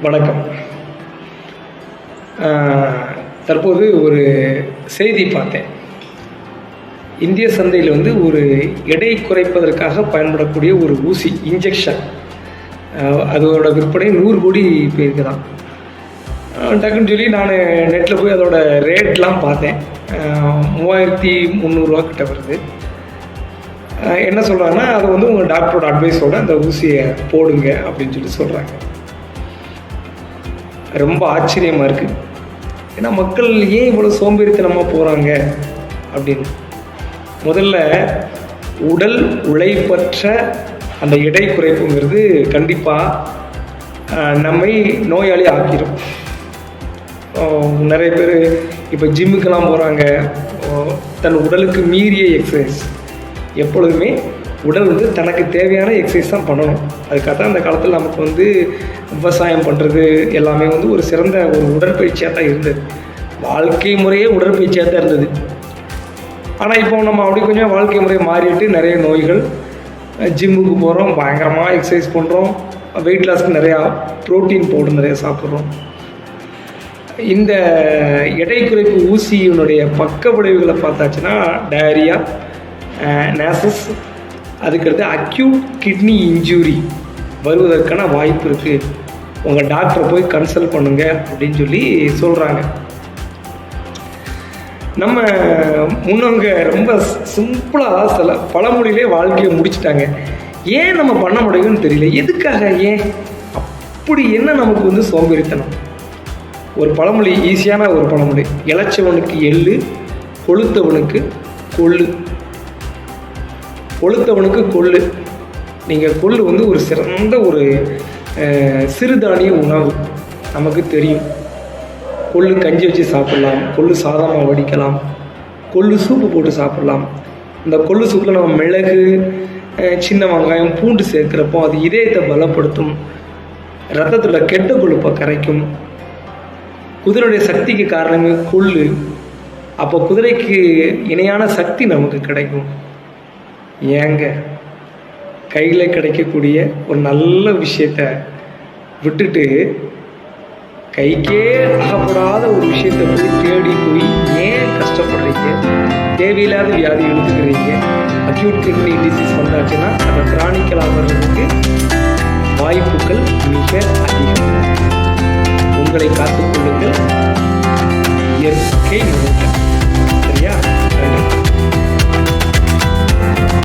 வணக்கம். தற்போது ஒரு செய்தி பார்த்தேன். இந்திய சந்தையில் ஒரு எடை குறைப்பதற்காக பயன்படக்கூடிய ஒரு ஊசி இன்ஜெக்ஷன், அதோட விற்பனை 100 கோடி போயிருக்குதான். டக்குன்னு சொல்லி நான் நெட்டில் போய் அதோட ரேட்லாம் பார்த்தேன். 3300 ரூபா கிட்ட வருது. என்ன சொல்கிறாங்கன்னா, அதை உங்கள் டாக்டரோட அட்வைஸோட அந்த ஊசியை போடுங்க அப்படின்னு சொல்லி சொல்கிறாங்க. ரொம்ப ஆச்சரியமாக இருக்குது. ஏன்னா மக்கள் ஏன் இவ்வளோ சோம்பேறித்தனமாக போகிறாங்க அப்படின்னு. முதல்ல உடல் உழைப்பற்ற அந்த எடை குறைப்புங்கிறது கண்டிப்பாக நம்மை நோயாளி ஆக்கிரும். நிறைய பேர் இப்போ ஜிம்முக்கெல்லாம் போகிறாங்க. தன் உடலுக்கு மீறிய எக்ஸசைஸ். எப்பொழுதுமே உடல் தனக்கு தேவையான எக்ஸசைஸ் தான் பண்ணணும். அதுக்காக தான் அந்த காலத்தில் நமக்கு விவசாயம் பண்ணுறது எல்லாமே ஒரு சிறந்த ஒரு உடற்பயிற்சியாக தான் இருந்தது. வாழ்க்கை முறையே உடற்பயிற்சியாக தான் இருந்தது. ஆனால் இப்போ நம்ம அப்படி கொஞ்சம் வாழ்க்கை முறையை மாறிட்டு நிறைய நோய்கள். ஜிம்முக்கு போகிறோம், பயங்கரமாக எக்ஸசைஸ் பண்ணுறோம், வெயிட் லாஸ்க்கு நிறையா ப்ரோட்டீன் பவுடர் நிறையா சாப்பிட்றோம். இந்த எடை குறைப்பு ஊசியினுடைய பக்க விளைவுகளை பார்த்தாச்சுன்னா டயரியா, நேசஸ், அதுக்கடுத்து அக்யூட் கிட்னி இன்ஜூரி வருவதற்கான வாய்ப்பு இருக்குது. உங்கள் டாக்டரை போய் கன்சல்ட் பண்ணுங்க அப்படின்னு சொல்லி சொல்கிறாங்க. நம்ம முன்னவங்க ரொம்ப சிம்பிளாக சில பழமொழியிலே வாழ்க்கையை முடிச்சுட்டாங்க. ஏன் நம்ம பண்ண முடியும்னு தெரியல. எதுக்காக? ஏன் அப்படி என்ன நமக்கு சோம்பேறித்தனம்? ஒரு பழமொழி, ஈஸியான ஒரு பழமொழி, இளைச்சவனுக்கு எள்ளு, கொளுத்தவனுக்கு கொள்ளு. கொளுத்தவனுக்கு கொள்ளு. நீங்கள் கொள்ளு ஒரு சிறந்த ஒரு சிறுதானிய உணவு. நமக்கு தெரியும். கொள்ளு கஞ்சி வச்சு சாப்பிட்லாம், கொள்ளு சாதமாக வடிக்கலாம், கொள்ளு சூப்பு போட்டு சாப்பிட்லாம். இந்த கொள்ளு சூப்பில் நம்ம மிளகு, சின்ன வெங்காயம், பூண்டு சேர்க்குறப்போ அது இதயத்தை பலப்படுத்தும், ரத்தத்தில் கெட்ட கொழுப்பை கரைக்கும். குதிரையுடைய சக்திக்கு காரணமே கொள்ளு. அப்போ குதிரைக்கு இணையான சக்தி நமக்கு கிடைக்கும். ஏங்க கையில் கிடைக்கக்கூடிய ஒரு நல்ல விஷயத்தை விட்டுட்டு கைக்கே அகப்படாத ஒரு விஷயத்தை போய் தேடி போய் ஏன் கஷ்டப்படுறீங்க? தேவையில்லாத வியாதி எடுத்துக்கிறீங்க. அக்யூட் கிட்னி டிசீஸ் வந்தாச்சுன்னா அதை கிரானிக்கலாக வர்றதுக்கு வாய்ப்புகள் மிக அதிகம். உங்களை காத்துக்கொள்ளுங்கள். இயற்கை